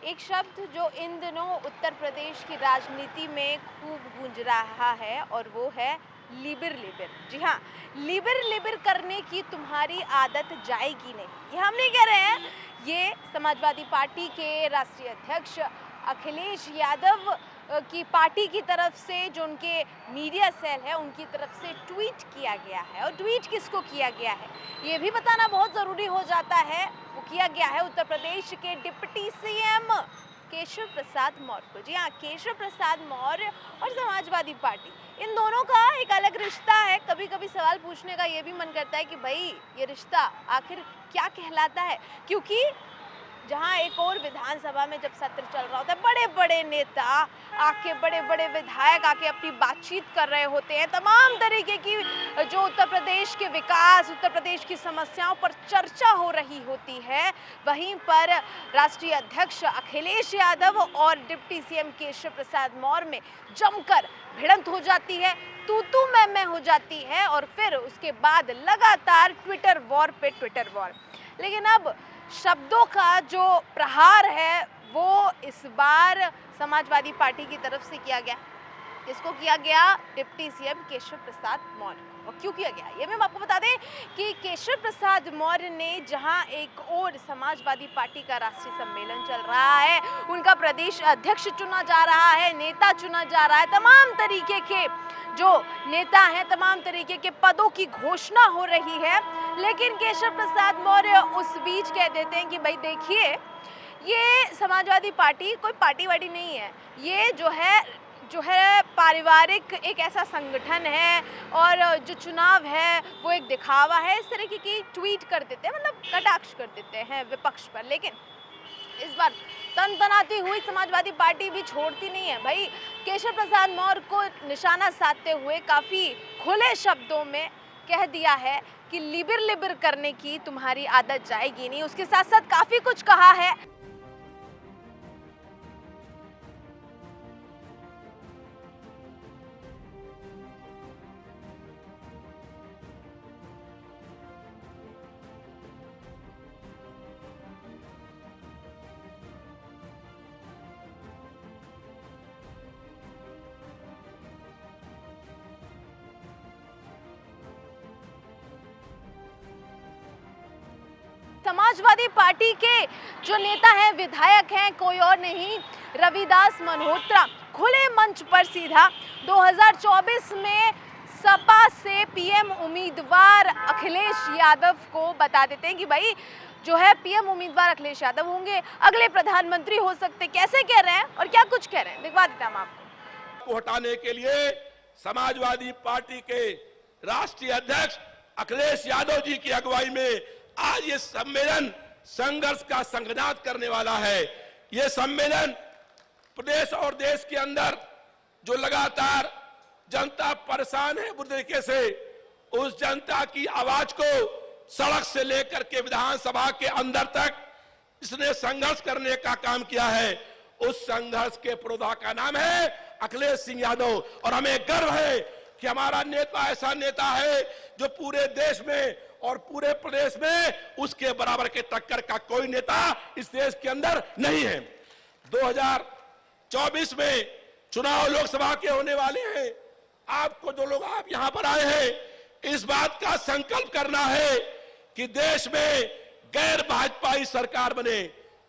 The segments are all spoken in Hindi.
एक शब्द जो इन दिनों उत्तर प्रदेश की राजनीति में खूब गूंज रहा है और वो है लिबिर लिबिर। जी हाँ, लिबिर लिबिर करने की तुम्हारी आदत जाएगी नहीं, ये हम नहीं कह रहे हैं। ये समाजवादी पार्टी के राष्ट्रीय अध्यक्ष अखिलेश यादव की पार्टी की तरफ से, जो उनके मीडिया सेल है उनकी तरफ से ट्वीट किया गया है। और ट्वीट किसको किया गया है ये भी बताना बहुत ज़रूरी हो जाता है। वो किया गया है उत्तर प्रदेश के डिप्टी सीएम केशव प्रसाद मौर्य को। जी हाँ, केशव प्रसाद मौर्य और समाजवादी पार्टी, इन दोनों का एक अलग रिश्ता है। कभी कभी सवाल पूछने का ये भी मन करता है कि भाई ये रिश्ता आखिर क्या कहलाता है, क्योंकि जहां एक और विधानसभा में जब सत्र चल रहा होता है, बड़े बड़े नेता आके, बड़े बड़े विधायक आके अपनी बातचीत कर रहे होते हैं, तमाम तरीके की जो उत्तर प्रदेश के विकास, उत्तर प्रदेश की समस्याओं पर चर्चा हो रही होती है। वहीं पर राष्ट्रीय अध्यक्ष अखिलेश यादव और डिप्टी सीएम केशव प्रसाद मौर्य में जमकर भिड़ंत हो जाती है, तू मैं हो जाती है, और फिर उसके बाद लगातार ट्विटर वॉर पे ट्विटर वॉर। लेकिन अब शब्दों का जो प्रहार है वो इस बार समाजवादी पार्टी की तरफ से किया गया। किसको किया गया? Deputy CM Keshav Prasad Maurya. और क्यों किया गया ये मैं आपको बता दें कि केशव प्रसाद मौर्य ने, जहां एक और समाजवादी पार्टी का राष्ट्रीय सम्मेलन चल रहा है, उनका प्रदेश अध्यक्ष चुना जा रहा है, नेता चुना जा रहा है, तमाम तरीके के जो नेता हैं, तमाम तरीके के पदों की घोषणा हो रही है, लेकिन केशव प्रसाद मौर्य उस बीच कह देते हैं कि भाई देखिए, ये समाजवादी पार्टी कोई पार्टी वार्टी नहीं है, ये जो है पारिवारिक एक ऐसा संगठन है, और जो चुनाव है वो एक दिखावा है। इस तरीके की ट्वीट कर देते हैं, मतलब कटाक्ष कर देते हैं विपक्ष पर। लेकिन इस बार तनतनाती हुई समाजवादी पार्टी भी छोड़ती नहीं है। भाई केशव प्रसाद मौर्य को निशाना साधते हुए काफ़ी खुले शब्दों में कह दिया है कि लिबिर लिबिर करने की तुम्हारी आदत जाएगी नहीं। उसके साथ साथ काफ़ी कुछ कहा है। समाजवादी पार्टी के जो नेता हैं, विधायक हैं, कोई और नहीं, रविदास मल्होत्रा खुले मंच पर सीधा 2024 में सपा से पीएम उम्मीदवार अखिलेश यादव को बता देते हैं कि भाई जो है पीएम उम्मीदवार अखिलेश यादव होंगे, अगले प्रधानमंत्री हो सकते। कैसे कह रहे हैं और क्या कुछ कह रहे हैं, दिखवा देते हैं हम आपको। हटाने के लिए समाजवादी पार्टी के राष्ट्रीय अध्यक्ष अखिलेश यादव जी की अगुवाई में आज ये सम्मेलन संघर्ष का संघनाद करने वाला है। ये सम्मेलन प्रदेश और देश के अंदर जो लगातार जनता परेशान है बुरी तरीके से, उस जनता की आवाज को सड़क से लेकर के विधानसभा के अंदर तक इसने संघर्ष करने का काम किया है। उस संघर्ष के पुरोधा का नाम है अखिलेश सिंह यादव, और हमें गर्व है कि हमारा नेता ऐसा नेता है जो पूरे देश में और पूरे प्रदेश में उसके बराबर के टक्कर का कोई नेता इस देश के अंदर नहीं है। 2024 में चुनाव लोकसभा के होने वाले हैं। आपको जो लोग आप यहां पर आए हैं, इस बात का संकल्प करना है कि देश में गैर भाजपाई सरकार बने,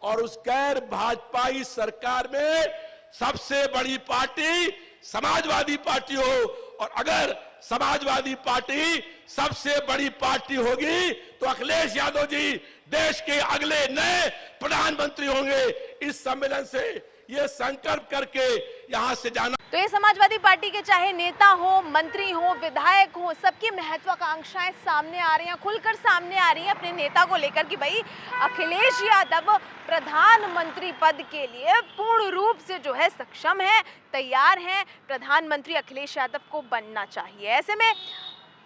और उस गैर भाजपाई सरकार में सबसे बड़ी पार्टी समाजवादी पार्टी हो, और अगर समाजवादी पार्टी सबसे बड़ी पार्टी होगी तो अखिलेश यादव जी देश के अगले नए प्रधानमंत्री होंगे। इस सम्मेलन से ये संकल्प करके यहां से जाना। तो ये समाजवादी पार्टी के चाहे नेता हो, मंत्री हो, विधायक हो, सबकी महत्वाकांक्षाएं सामने आ रही हैं, खुलकर सामने आ रही हैं अपने नेता को लेकर कि भाई अखिलेश यादव प्रधानमंत्री पद के लिए पूर्ण रूप से जो है सक्षम है, तैयार हैं। प्रधानमंत्री अखिलेश यादव को बनना चाहिए। ऐसे में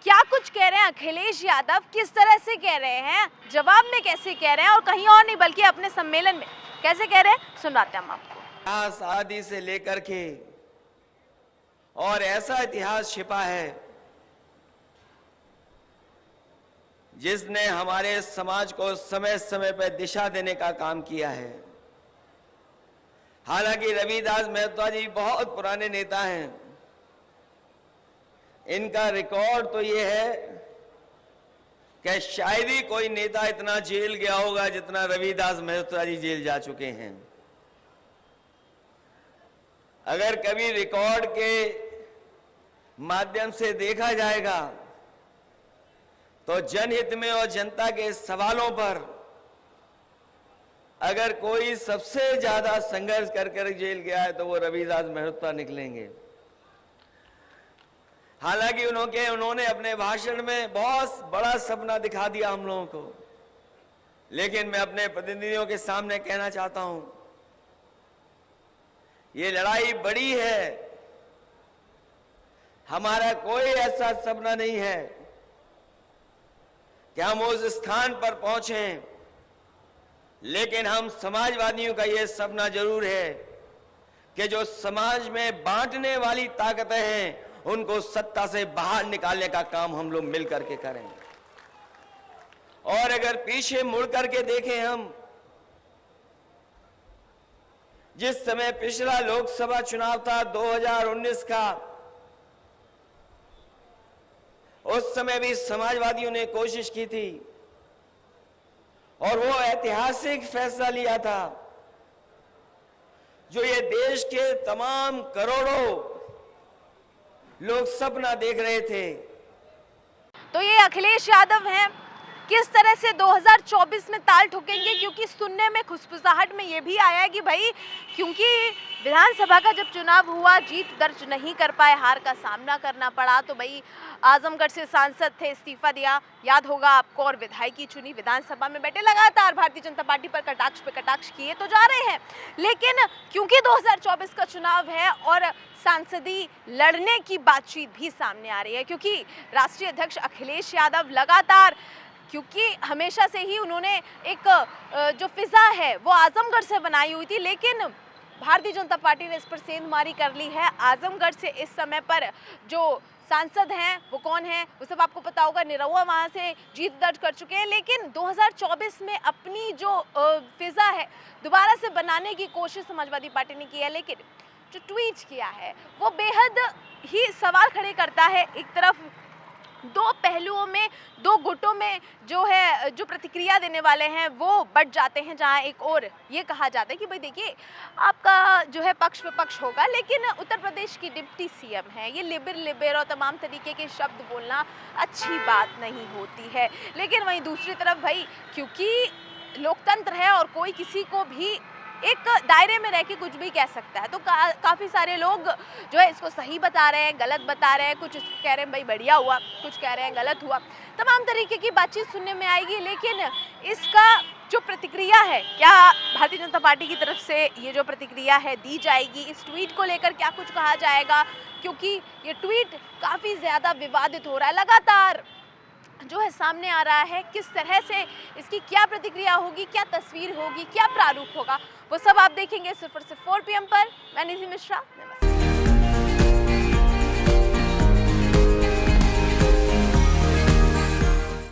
क्या कुछ कह रहे हैं अखिलेश यादव, किस तरह से कह रहे हैं, जवाब में कैसे कह रहे हैं, और कहीं और नहीं बल्कि अपने सम्मेलन में कैसे कह रहे हैं, सुनाते हैं हम आपको। इतिहास आदि से लेकर के और ऐसा इतिहास छिपा है जिसने हमारे समाज को समय समय पर दिशा देने का काम किया है। हालांकि रविदास मेहता जी बहुत पुराने नेता हैं, इनका रिकॉर्ड तो ये है कि शायद ही कोई नेता इतना जेल गया होगा जितना रविदास मेहता जी जेल जा चुके हैं। अगर कभी रिकॉर्ड के माध्यम से देखा जाएगा तो जनहित में और जनता के सवालों पर अगर कोई सबसे ज्यादा संघर्ष कर जेल गया है तो वो रविदास मेहता निकलेंगे। हालांकि उन्होंने अपने भाषण में बहुत बड़ा सपना दिखा दिया हम लोगों को, लेकिन मैं अपने प्रतिनिधियों के सामने कहना चाहता हूं, ये लड़ाई बड़ी है। हमारा कोई ऐसा सपना नहीं है कि हम उस स्थान पर पहुंचे, लेकिन हम समाजवादियों का यह सपना जरूर है कि जो समाज में बांटने वाली ताकतें हैं उनको सत्ता से बाहर निकालने का काम हम लोग मिल करके करें। और अगर पीछे मुड़ करके देखें हम, जिस समय पिछला लोकसभा चुनाव था 2019 का, उस समय भी समाजवादियों ने कोशिश की थी और वो ऐतिहासिक फैसला लिया था जो ये देश के तमाम करोड़ों लोग सपना देख रहे थे। तो ये अखिलेश यादव हैं, किस तरह से 2024 में ताल ठोकेंगे, क्योंकि सुनने में खुशफुसाहट में ये भी आया है कि भाई क्योंकि विधानसभा का जब चुनाव हुआ जीत दर्ज नहीं कर पाए, हार का सामना करना पड़ा, तो भाई आजमगढ़ से सांसद थे, इस्तीफा दिया, याद होगा आपको, और विधायकी चुनी, विधानसभा में बैठे, लगातार भारतीय जनता पार्टी पर कटाक्ष पे कटाक्ष किए तो जा रहे हैं। लेकिन क्योंकि 2024 का चुनाव है और सांसदी लड़ने की बातचीत भी सामने आ रही है, क्योंकि राष्ट्रीय अध्यक्ष अखिलेश यादव लगातार, क्योंकि हमेशा से ही उन्होंने एक जो फिजा है वो आजमगढ़ से बनाई हुई थी, लेकिन भारतीय जनता पार्टी ने इस पर सेंधमारी कर ली है। आजमगढ़ से इस समय पर जो सांसद हैं वो कौन है वो सब आपको पता होगा, निरहुआ वहां से जीत दर्ज कर चुके हैं, लेकिन 2024 में अपनी जो फिजा है दोबारा से बनाने की कोशिश समाजवादी पार्टी ने की है। लेकिन जो ट्वीट किया है वो बेहद ही सवाल खड़े करता है। एक तरफ दो पहलुओं में, दो गुटों में जो है जो प्रतिक्रिया देने वाले हैं वो बढ़ जाते हैं, जहां एक और ये कहा जाता है कि भाई देखिए आपका जो है पक्ष विपक्ष होगा, लेकिन उत्तर प्रदेश की डिप्टी सीएम है, ये लिबिर लिबिर और तमाम तरीके के शब्द बोलना अच्छी बात नहीं होती है। लेकिन वहीं दूसरी तरफ भाई क्योंकि लोकतंत्र है और कोई किसी को भी एक दायरे में रह के कुछ भी कह सकता है, तो काफ़ी सारे लोग जो है इसको सही बता रहे हैं, गलत बता रहे हैं, कुछ इसको कह रहे हैं भाई बढ़िया हुआ, कुछ कह रहे हैं गलत हुआ, तमाम तरीके की बातचीत सुनने में आएगी। लेकिन इसका जो प्रतिक्रिया है, क्या भारतीय जनता पार्टी की तरफ से ये जो प्रतिक्रिया है दी जाएगी, इस ट्वीट को लेकर क्या कुछ कहा जाएगा, क्योंकि ये ट्वीट काफ़ी ज़्यादा विवादित हो रहा है, लगातार जो है सामने आ रहा है, किस तरह से इसकी क्या प्रतिक्रिया होगी, क्या तस्वीर होगी, क्या प्रारूप होगा, वो सब आप देखेंगे सिर्फ और सिर्फ 4 PM पर। मैं निधि मिश्रा, नमस्कार।